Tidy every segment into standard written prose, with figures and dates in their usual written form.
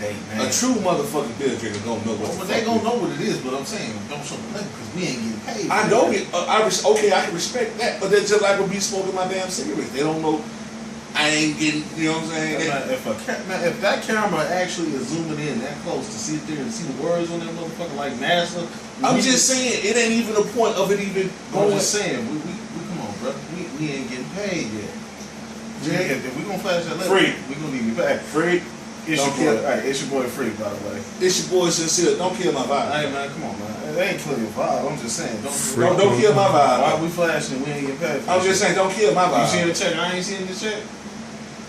Hey, man. A true motherfucking beer drinker don't know what. But they gonna know what it is. But I'm saying, don't show the link because we ain't getting paid. I know it. Okay, I can respect that. But that's just like with me smoking my damn cigarette. They don't know. I ain't getting. You know what I'm saying? If that camera actually is zooming in that close to see there and see the words on that motherfucker like NASA. I'm just saying it ain't even a point of it even. I'm just saying we come on, bro. We ain't getting paid yet. Yeah, if we gonna flash that letter, Freak. We gonna need you back. Freak. It's your boy Freak, by the way. It's your boy Sincere. Don't kill my vibe. Hey man, come on, man. It ain't killing your vibe. I'm just saying, don't kill my vibe. Why we flashing? We ain't getting paid. I'm just saying, don't kill my vibe. You see the check? I ain't seeing the check.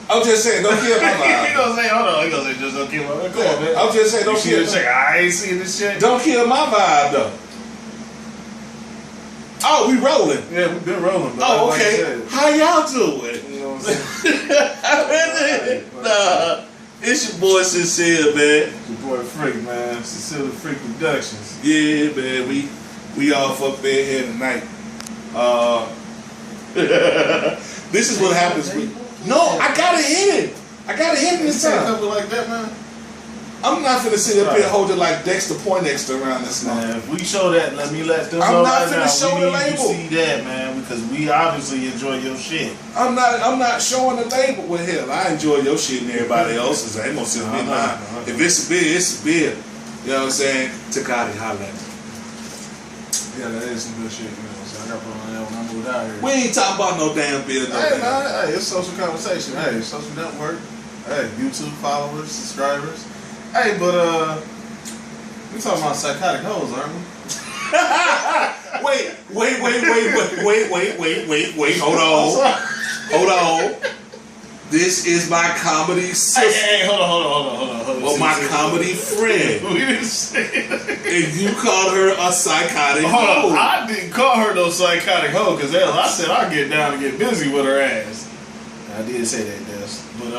I'm just saying, don't kill my vibe. He gonna say, hold on. He gonna say, just don't kill my vibe. Come on, man. I'm just saying, don't kill the check. I ain't seeing this check. Don't kill my vibe though. Oh, we rolling. Yeah, we been rolling. Oh, okay. Like how y'all doing? You know what I'm saying? Nah, it's your boy Sincere, man. It's your boy Freak, man. Sincere Freak Productions. Yeah, man. We off up there here tonight. This is what happens with. No, I gotta hit it. I gotta hit it this time. Like that, man. I'm not finna sit up here and hold it like Dexter Poindexter around this man. If we show that, let them know. I'm not right finna now. show the label. We need to see that, man, because we obviously enjoy your shit. I'm not showing the label with him. I enjoy your shit and everybody else's. I ain't gonna sit up in mine. If it's a beer, it's a beer. You know what I'm saying? Takati, holla at me. Yeah, that is some good shit. You know what I'm saying? I got put on that when I moved out here. We ain't talking about no damn beer. Hey, man. Hey, it's social conversation. Hey, social network. Hey, YouTube followers, subscribers. Hey, but we talking about psychotic hoes, aren't we? Wait. Hold on. This is my comedy sister. Hey, hold on. Well, my comedy friend. We didn't say that. And you called her a psychotic hoe. Hold on. I didn't call her no psychotic hoe because I said I'd get down and get busy with her ass. I did say that, Des. But,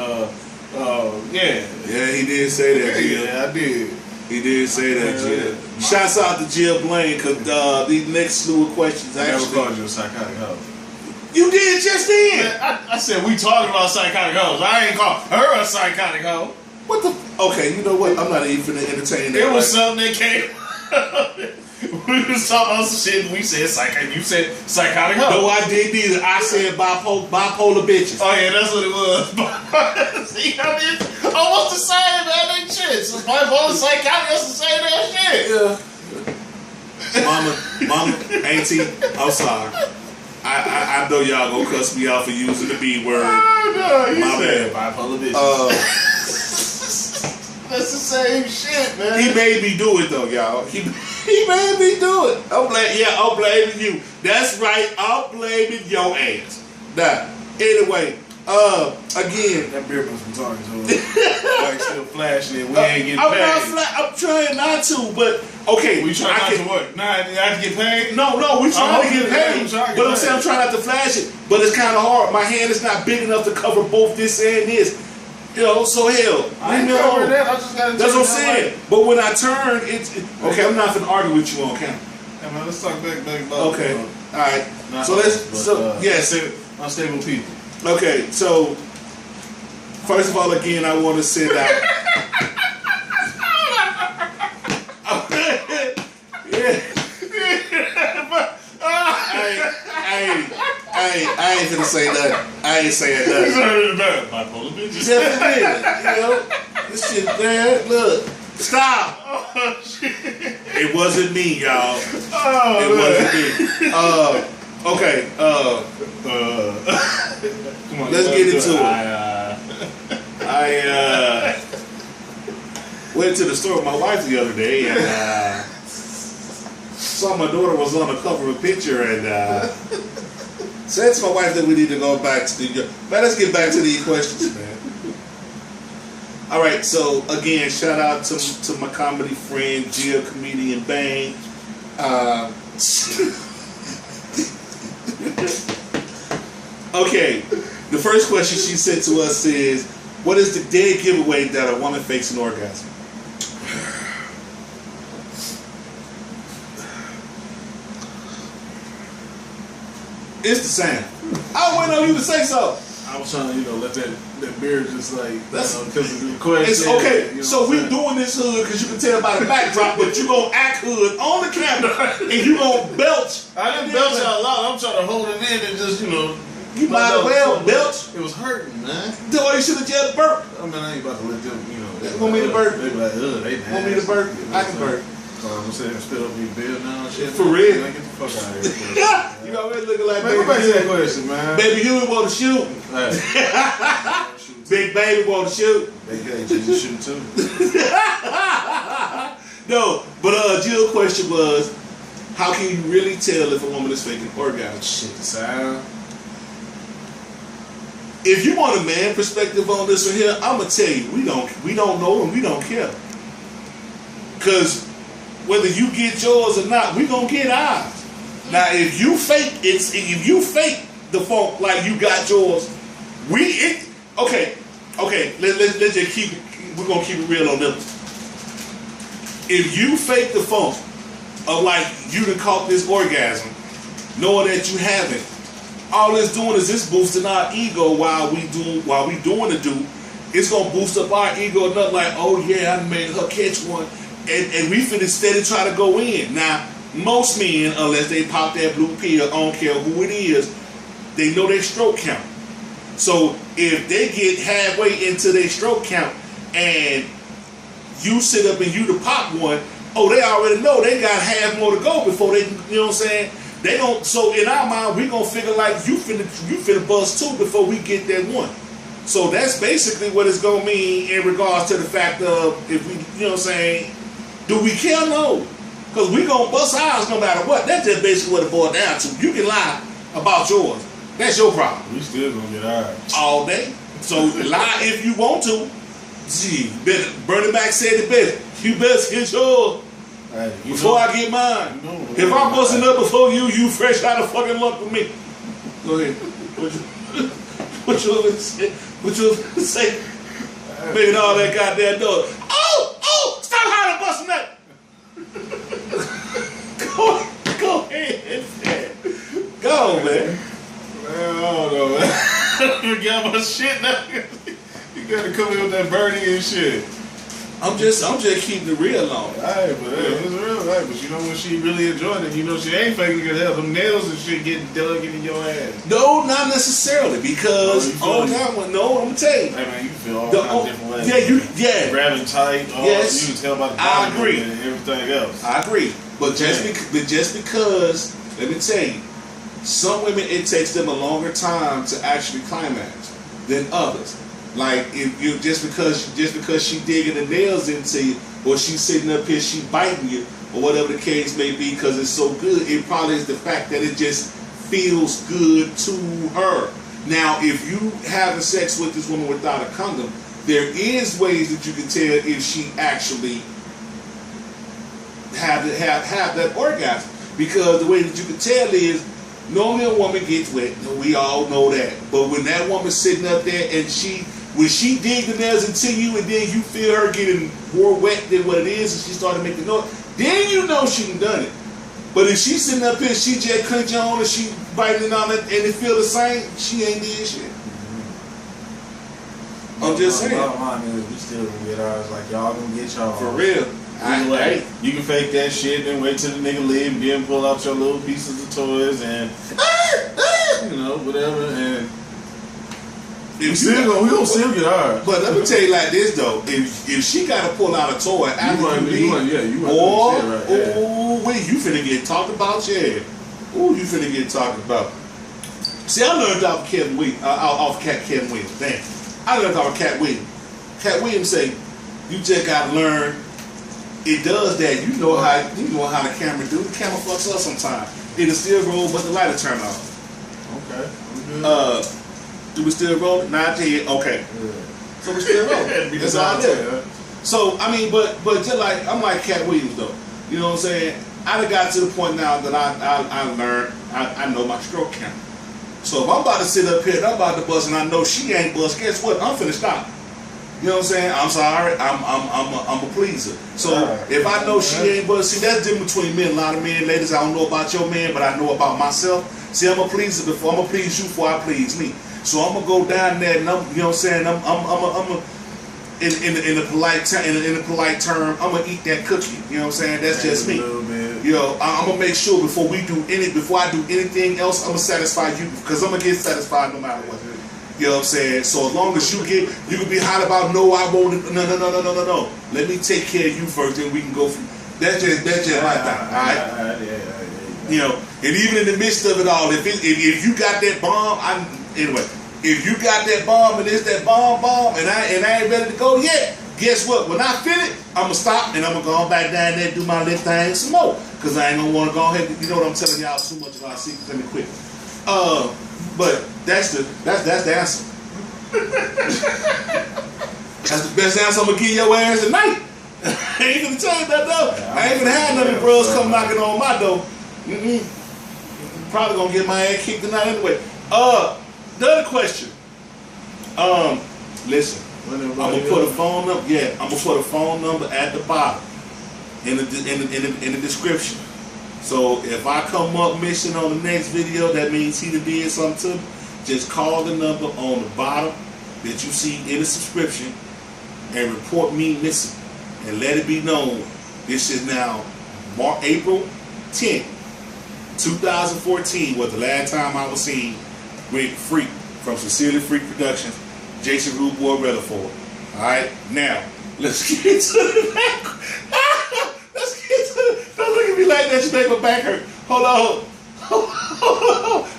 yeah. Yeah, he did say that, Jill. Yeah, I did. He did say that, Jill. Shouts out to Jill Blaine, because these next slew of questions I actually... never called you a psychotic hoe. You did just then! I said we talking about psychotic hoes. I ain't called her a psychotic hoe. What the... Okay, you know what? I'm not even finna entertain that. It was something that came... We was talking about some shit and we said psychotic. You said psychotic hoe. No, I didn't either. I said bipolar bitches. Oh yeah, that's what it was. See, I mean, almost the same, man. Ain't shit. So bipolar psychotic, that's the same damn shit. Yeah. Mama, auntie, I'm sorry. I know y'all gonna cuss me out for using the B word. Oh, no, my bad. Bipolar bitches. That's the same shit, man. He made me do it though, y'all. He made me do it. I'm blaming you. That's right. I'm blaming your ass. Now, anyway, again. That beer must be talking to us. Like still flashing it. We ain't getting paid. I'm trying not to, but okay. We trying not to what? Not to get paid? No, we trying to get paid. But I'm saying I'm trying not to flash it. But it's kind of hard. My hand is not big enough to cover both this and this. You know, so hell. I ain't covering that. I just gotta. That's what I'm saying. Like, but when I turn, it's okay. I'm not gonna argue with you on camera. Hey man, let's talk back. Okay. All right. So let's. Yes. Unstable people. Okay. So first of all, again, I want to send out. I ain't gonna say that. I ain't saying that. Bipolar bitches. Definitely. You know, this shit, man. Look, stop. Oh shit. It wasn't me, y'all. Oh, it wasn't me. Okay. Come on. Let's get into it. I went to the store with my wife the other day and saw my daughter was on the cover of a picture and said to my wife that we need to go back to the... Man, let's get back to these questions, man. All right, so again, shout out to my comedy friend, Jill Comedian Bang. Okay, the first question she sent to us is, what is the dead giveaway that a woman fakes an orgasm? It's the same. I waiting on you to say so. I was trying to, let that That beard just like, That's because of the question. It's okay. You know So what we I'm saying? doing this hood because you can tell by the backdrop, but you gonna act hood on the camera and you gonna belch. I didn't belch out loud. I'm trying to hold it in and just, You might as well belch. It was hurting, man. That's why you should have just burped. I mean, I ain't about to let them, Want me to burp? They be like, they nasty. Want me to burp? I can burp. So I'm sitting and spit up your bill now and shit. For real. Man, get the fuck out of here. You already looking like Man, go back to baby that Huey. question, man. Baby Huey want to shoot. Hey. Big baby want to shoot. They got you shoot too. No, but Jill's question was, how can you really tell if a woman is faking orgasm? Shit, the sound. If you want a man perspective on this one here, I'm gonna tell you, we don't know and we don't care. Cause whether you get yours or not, we gonna get ours. Now, if you fake the funk like you got yours, okay. Let's just keep it. We're gonna keep it real on this. If you fake the funk of like you done caught this orgasm, knowing that you haven't, all it's doing is this boosting our ego while we doing the do. It's gonna boost up our ego enough like, oh yeah, I made her catch one, and we finna steady try to go in. Now, most men, unless they pop that blue pill, I don't care who it is, they know their stroke count. So if they get halfway into their stroke count and you sit up and you to pop one, oh, they already know they got half more to go before they, you know what I'm saying? They don't. So in our mind, we gonna figure like you finna bust two before we get that one. So that's basically what it's gonna mean in regards to the fact of if we, you know what I'm saying, do we care? No, because we gonna bust ours no matter what. That's just basically what it boils down to. You can lie about yours. That's your problem. We still gonna get ours all day. So lie if you want to. Gee, Bernie Mac said it best. You best get yours before I get mine. If I'm busting up before you fresh out of fucking luck with me. Go ahead. What you gonna say? What you gonna say? Making all that goddamn noise. Oh! Stop hollering, busting that. Go ahead. Go, man. Man, I don't know, man. I forgot my shit now. You gotta come in with that Bernie and shit. I'm just keeping it real on it. Hey, but it's real, right? But you know when she really enjoyed it, you know she ain't faking good hell. Them nails and shit getting dug into your ass. No, not necessarily, because I'm gonna tell you. Hey man, you feel all kinds of different ways. Yeah, grabbing tight. Yes, you can tell by the I agree. And everything else. I agree, but just because, let me tell you, some women it takes them a longer time to actually climax than others. Like if you just because she digging the nails into you, or she's sitting up here, she biting you, or whatever the case may be, because it's so good, it probably is the fact that it just feels good to her. Now, if you having sex with this woman without a condom, there is ways that you can tell if she actually have that orgasm, because the way that you can tell is normally a woman gets wet. We all know that, but when that woman's sitting up there and when she dig the nails into you and then you feel her getting more wet than what it is and she started making noise, then you know she done it. But if she's sitting up here, she just clenching on and she biting on it and it feel the same, she ain't did shit. I'm just saying. Bottom line is we still gonna get ours like y'all gonna get y'all. For real. You can fake that shit and wait till the nigga leave and then pull out your little pieces of toys and you know, whatever, and we gonna still get ours. But let me tell you like this though, if she gotta pull out a toy after you you finna get talked about, yeah. Ooh, you finna get talked about. See, I learned off Kevin Williams, Kevin Williams. Damn, I learned off Cat Williams. Cat Williams say, you just gotta learn. It does that. You know how the camera do. The camera fucks up sometimes. It'll still roll, but the light will turn off. Okay. Do we still rolling? Not yet. Okay. Yeah. So we still rolling. That's all there. So I mean, but just like I'm like Cat Williams though. You know what I'm saying? I done got to the point now that I learned. I know my stroke count. So if I'm about to sit up here and I'm about to bust and I know she ain't bust, guess what? I'm finna stop. You know what I'm saying? I'm sorry. I'm a pleaser. So if I know she ain't bust, see that's different between men. A lot of men, ladies, I don't know about your man, but I know about myself. See, I'm a pleaser I'm gonna please you before I please me. So I'm gonna go down there, and you know what I'm saying? I'm in a polite term, I'm gonna eat that cookie. You know what I'm saying? That's just me. You know, I'm gonna make sure before I do anything else, I'm gonna satisfy you because I'm gonna get satisfied no matter what. You know what I'm saying? So as long as you can be hot about no, I won't. No. Let me take care of you first, then we can go. That's just like that. All right. You know, and even in the midst of it all, if you got that bomb, if you got that bomb and it's that bomb, and I ain't ready to go yet, guess what? When I feel it, I'm gonna stop and I'm gonna go on back down there and do my little thing some more. Cause I ain't gonna wanna go ahead. You know what I'm telling y'all too much about secrets. Let me quit. But that's the answer. That's the best answer I'm gonna give your ass tonight. I ain't gonna tell you that though. I ain't gonna have none of the bros come knocking on my door. Probably gonna get my ass kicked tonight anyway. The other question. Listen. I'm gonna put a phone number. Yeah, I'm gonna put a phone number at the bottom in the description. So if I come up missing on the next video, that means he did something to me. Just call the number on the bottom that you see in the subscription and report me missing, and let it be known. This is now April 10th, 2014 was the last time I was seen with Freak from Sincerely Freak Productions, Jason Rude Boy Rutherford. Alright, now, let's get to the back. Don't look at me like that, you make my back hurt. Hold on.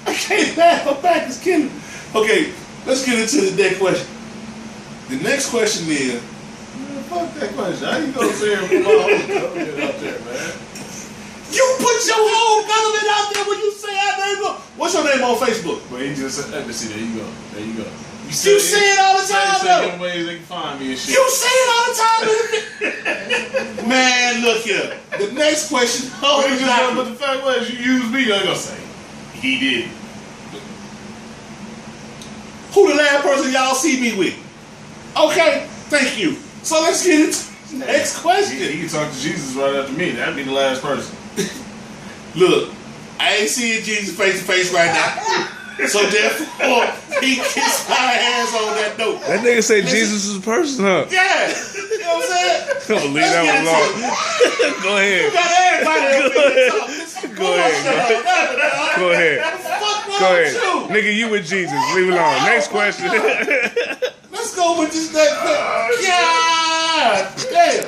I can't laugh, my back is killing me. Okay, let's get into the next question. The next question is, man, fuck that question. How you gonna say it from my whole government out there, man? You put your whole government out there when you say I name go. What's your name on Facebook? Well, he just said, let me see, there you go. There you go. You say it all the time, though. Different ways they can find me and shit. You say it all the time. Man, look here. The next question. But the fact was, you used me. I'm gonna say he did. Who the last person y'all see me with? Okay, thank you. So let's get into the next question. You can talk to Jesus right after me. That'd be the last person. Look, I ain't seeing Jesus face to face right now. So therefore, he gets my hands on that note. That nigga say Jesus is a person, huh? Yeah. You know what I'm saying? I'm gonna leave that one alone. Go ahead. You got everybody Go ahead. Go ahead. Go ahead. Nigga, you with Jesus. Leave it alone. Next question. Let's go with this next question. God damn.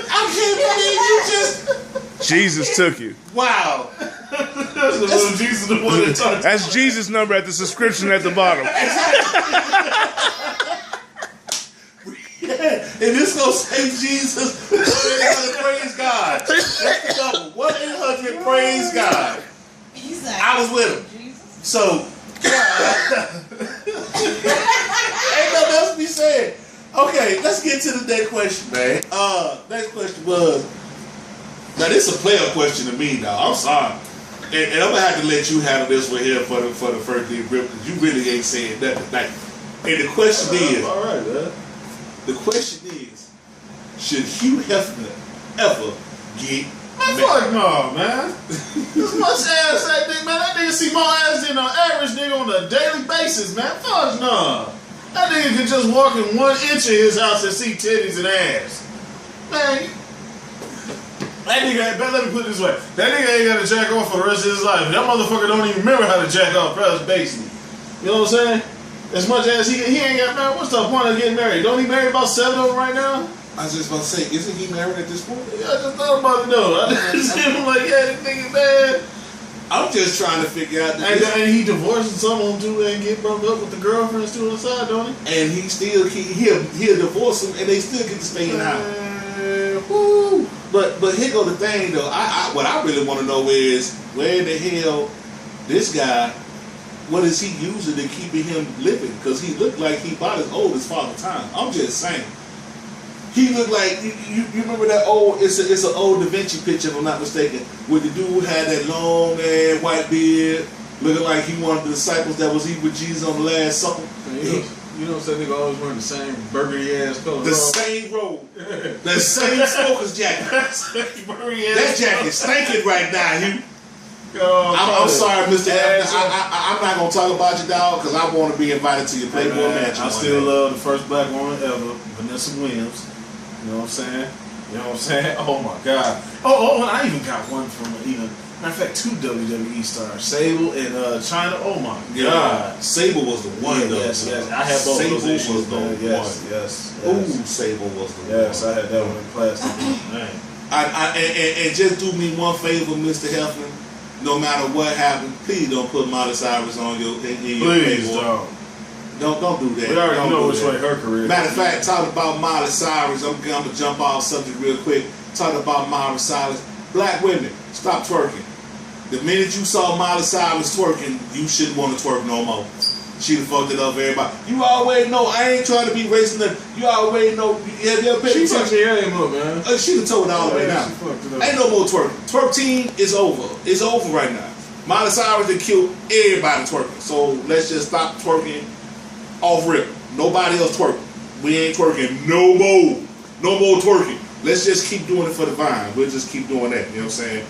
I can't believe you just... Jesus took you. Wow. That's the little Jesus the one that talked. That's Jesus' number at the subscription at the bottom. Yeah. And this gonna say Jesus 1-800 praise God. That's the double. 1-800 praise God. Exactly. I was with him. Jesus. So ain't nothing else to be said. Okay, let's get to the next question, man. Next question was, now this is a player question to me, dog. I'm sorry. And I'm gonna have to let you handle this one here for the first thing, Rip, because you really ain't saying nothing. Like, and the question is, all right, man. The question is, should Hugh Hefner ever get Man, fuck no, man. This much ass that nigga, man. That nigga see more ass than an average nigga on a daily basis, man. Fuck no. That nigga can just walk in 1 inch of his house and see titties and ass. Man, that nigga, let me put it this way. That nigga ain't got to jack off for the rest of his life. That motherfucker don't even remember how to jack off, basically. You know what I'm saying? As much as he ain't got married, what's the point of getting married? Don't he marry about 7 of them right now? I was just about to say, isn't he married at this point? Yeah, I just thought about it though. I just see him like, yeah, this nigga bad. I'm just trying to figure out. And he divorced some of them too, and get broke up with the girlfriends too on the side, don't he? And he still he'll divorce them, and they still get to stay in the house. Woo. But here go the thing though. What I really want to know is where the hell this guy. What is he using to keep him living? Because he looked like he about as old as Father Time. I'm just saying. He looked like you remember that old. It's an old Da Vinci picture, if I'm not mistaken, where the dude had that long ass white beard, looking like he one of the disciples that was eating with Jesus on the Last Supper. You know, some nigga always wearing the same burgundy ass color. The same robe, the same smoker's jacket. That jacket stinking right now, Hugh. I'm sorry, Mr. Hefner. I'm not gonna talk about you, dog, because I want to be invited to your Playboy Mansion. I still love the first black woman ever, Vanessa Williams. You know what I'm saying? You know what I'm saying? Oh my God. Oh, I even got one from matter of fact, 2 WWE stars, Sable and Chyna. Oh my God. Sable was the one. Yes. I had both of those issues. Was the one. Yes. Ooh, Sable was the one. Yes, I had that one in plastic. Man. And just do me one favor, Mr. Hefner. No matter what happens, please don't put Miley Cyrus on your Please don't. Don't do that. We already know which way her career. Matter of fact, talking about Miley Cyrus, I'm gonna jump off subject real quick. Talking about Miley Cyrus, black women, stop twerking. The minute you saw Miley Cyrus twerking, you shouldn't want to twerk no more. She done fucked it up for everybody. You already know, I ain't trying to be racist. You already know. She fucked the game up, man. She done told it all the way now. Ain't no more twerking. Twerk team is over. It's over right now. Miley Cyrus done killed everybody twerking. So let's just stop twerking off rip. Nobody else twerking. We ain't twerking no more. No more twerking. Let's just keep doing it for the vine. We'll just keep doing that. You know what I'm saying?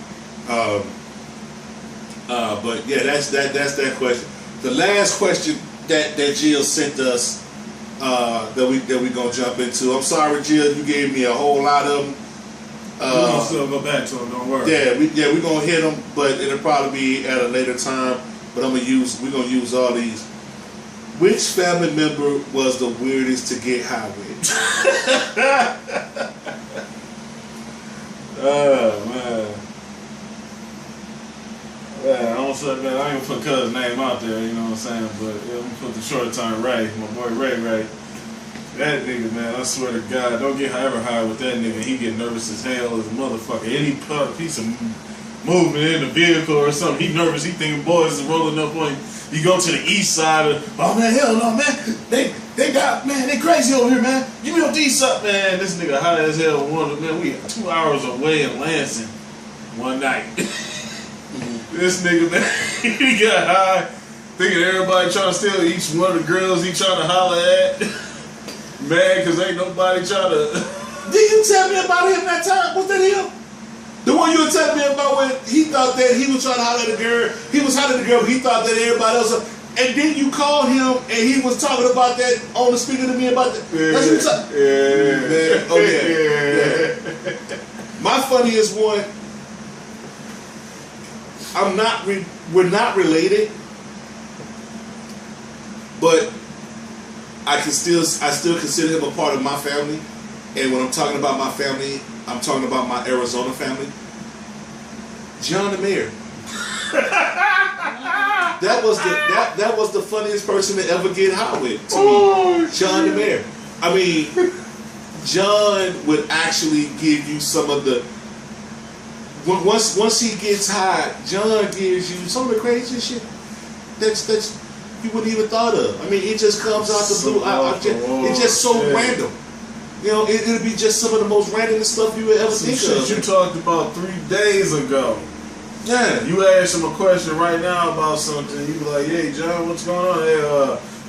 But yeah, that's that question. The last question that Jill sent us that we gonna jump into. I'm sorry, Jill, you gave me a whole lot of them. We're gonna still go back to them. Don't worry. Yeah, we're gonna hit them, but it'll probably be at a later time. But we're gonna use all these. Which family member was the weirdest to get high with? Oh man. Yeah, I don't say, man, I ain't gonna put Cuz's name out there, you know what I'm saying? But yeah, I'm gonna put the short time Ray, my boy Ray. That nigga, man, I swear to God, don't get ever high with that nigga. He get nervous as hell as a motherfucker. Any piece of movement in the vehicle or something, he nervous. He thinking boys is rolling up on him. You go to the east side of, oh man, hell no, man. They crazy over here, man. Give me the east side, man. This nigga high as hell. Man, we 2 hours away in Lansing one night. This nigga, man, he got high, thinking everybody trying to steal each one of the girls he trying to holler at. Man, because ain't nobody trying to... Did you tell me about him that time? Was that him? The one you were telling me about when he thought that he was trying to holler at a girl. He was hollering at the girl, but he thought that everybody else... And then you called him, and he was talking about that on the speaker to me about that. That's what you talking. Yeah. Man. Oh, yeah. My funniest one... we're not related, but I still consider him a part of my family. And when I'm talking about my family, I'm talking about my Arizona family. John the Mayor. That was the funniest person to ever get high with to me. John the Mayor. I mean, John would actually give you some of the. Once he gets high, John gives you some of the craziest shit that's you wouldn't even thought of. I mean, it just comes out the blue. It's just so random. You know, it'll be just some of the most random stuff you would ever think of. You talked about 3 days ago. Yeah. You ask him a question right now about something. You be like, "Hey, John, what's going on? Hey,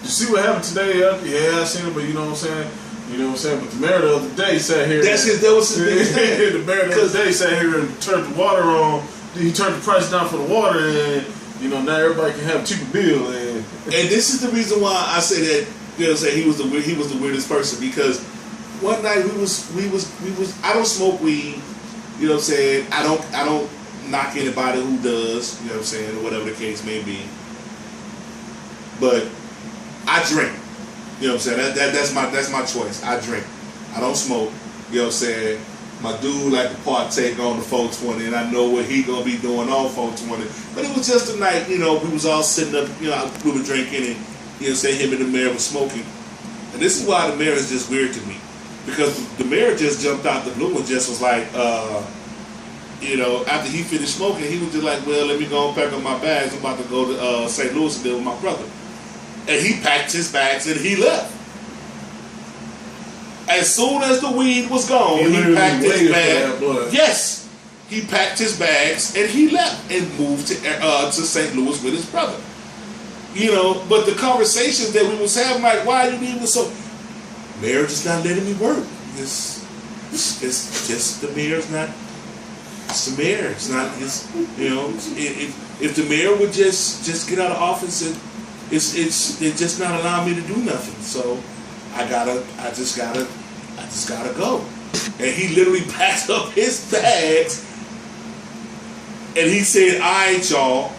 you see what happened today?" Yeah, I seen it, but you know what I'm saying. You know what I'm saying? But the mayor the other day sat here. That was his biggest thing. The mayor the other day sat here and turned the water on. He turned the price down for the water, and you know now everybody can have a cheaper bill. And this is the reason why I say that. You know what I'm saying? He was the weirdest person because one night we was. I don't smoke weed. You know what I'm saying? I don't knock anybody who does. You know what I'm saying? Or whatever the case may be. But I drink. You know what I'm saying? That's my choice. I drink. I don't smoke. You know what I'm saying? My dude like to partake on the 420, and I know what he gonna be doing on 420. But it was just a night, you know, we was all sitting up, you know, we were drinking, and you know what I'm saying, him and the mayor was smoking. And this is why the mayor is just weird to me. Because the mayor just jumped out the blue and just was like, you know, after he finished smoking, he was just like, well, let me go and pack up my bags. I'm about to go to St. Louis and deal with my brother. And he packed his bags and he left. As soon as the weed was gone, he packed his bag. Yes, he packed his bags and he left and moved to St. Louis with his brother. You know, but the conversations that we was having, like, why are you leaving so? Mayor just not letting me work. It's just the mayor's not. That's the mayor. It's not. It's if the mayor would just get out of office and it's just not allowing me to do nothing. So I just gotta go. And he literally packed up his bags and he said, "All right, y'all,"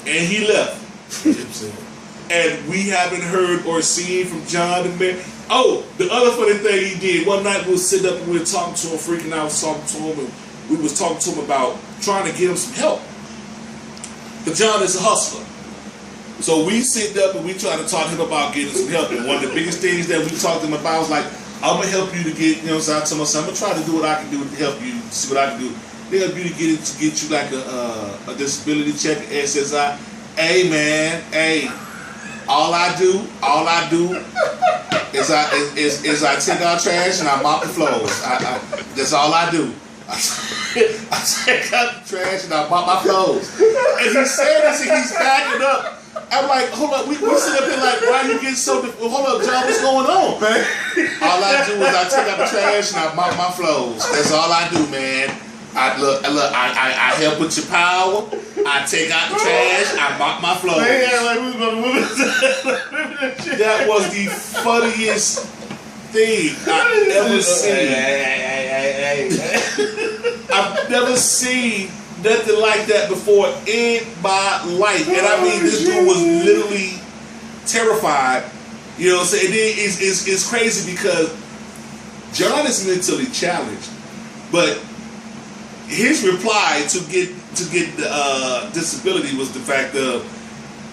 and he left. And we haven't heard or seen from John the mayor. Oh, the other funny thing he did, one night we was sitting up and we were talking to him, freaking out, talking to him, and we was talking to him about trying to get him some help. But John is a hustler. So we sit up and we try to talk to him about getting some help. And one of the biggest things that we talked to him about was like, I'm going to help you to get, you know what I'm saying? I'm going to try to do what I can do to help you, see what I can do. They help you to get you like a disability check, SSI. Hey, man, hey. All I do is I take out trash and I mop the floors. That's all I do. I take out the trash and I mop my floors. And he said this and he's backing up. I'm like, hold up, we sit up here like, why are you getting so hold up, John, what's going on, man? All I do is I take out the trash and I mop my floors. That's all I do, man. I help with your power. I take out the trash. I mop my floors. That was the funniest thing I've ever seen. I've never seen nothing like that before in my life. And I mean, this dude was literally terrified. You know what I'm saying? It's crazy because John is mentally challenged, but his reply to get disability was the fact of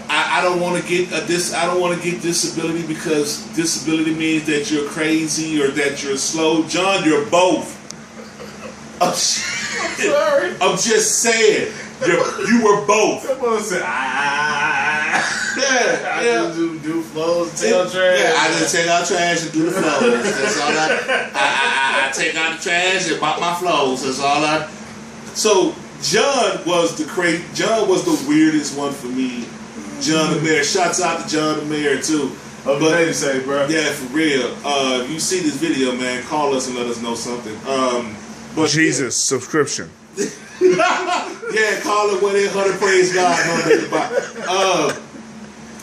I don't want to get disability because disability means that you're crazy or that you're slow. John, you're both. I'm sorry. I'm just saying you were both. Someone said, I just do flows, take out trash. Yeah, I just take out trash and do the flows. That's all I take out the trash and mop my flows. That's all I. So John was the weirdest one for me. John the Mayor. Shouts out to John the Mayor too. Okay, to say, bro. Yeah, for real. If you see this video, man, call us and let us know something. But Jesus subscription. Yeah, call it 1-800 praise God.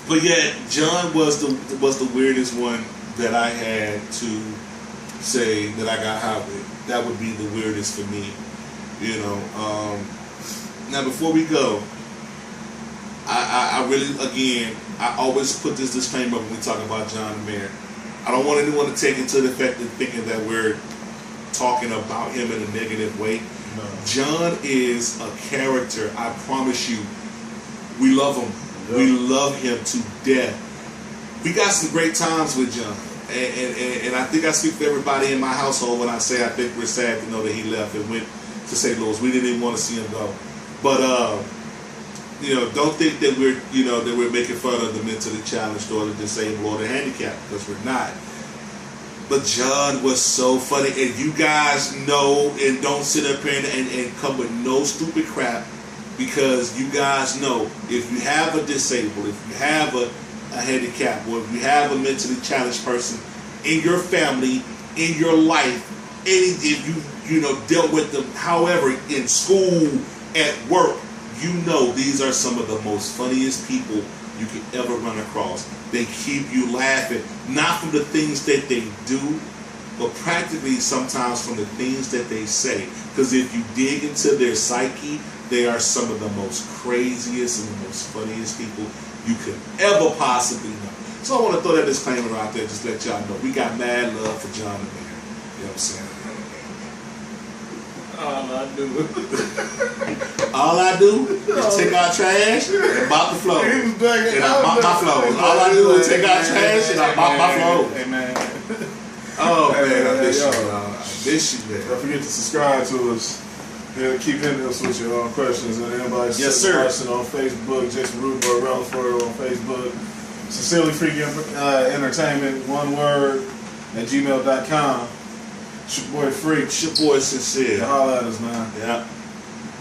But yeah, John was the weirdest one that I had to say that I got high with. That would be the weirdest for me. You know, now before we go, I really, again, I always put this disclaimer when we talk about John the Mayor. I don't want anyone to take it to the effect of thinking that we're talking about him in a negative way. No. John is a character, I promise you. We love him. Yep. We love him to death. We got some great times with John. And I think I speak for everybody in my household when I say I think we're sad to know that he left and went to St. Louis. We didn't even want to see him go. But don't think that we're making fun of the mentally challenged or the disabled or the handicapped, because we're not. But John was so funny, and you guys know, and don't sit up here and come with no stupid crap, because you guys know if you have a disabled, if you have a handicap, or if you have a mentally challenged person in your family, in your life, if you dealt with them, however, in school, at work, these are some of the most funniest people you could ever run across. They keep you laughing, not from the things that they do, but practically sometimes from the things that they say. Because if you dig into their psyche, they are some of the most craziest and the most funniest people you could ever possibly know. So I want to throw that disclaimer out there, just let y'all know. We got mad love for John the Mayor. You know what I'm saying? All I do is take out trash and mop the floor. And I mop my floors. All I do is take out trash and I mop my floors. Amen. Oh man, I miss you, man. I miss you, man. Don't forget to subscribe to us. Keep hitting us with your questions and anybody on Facebook, Jason Rudberg Rutherford on Facebook. Sincerely Freaky Entertainment, one word, @gmail.com. It's your boy Freak. It's your boy Sincere. Holla at us, man. Yeah.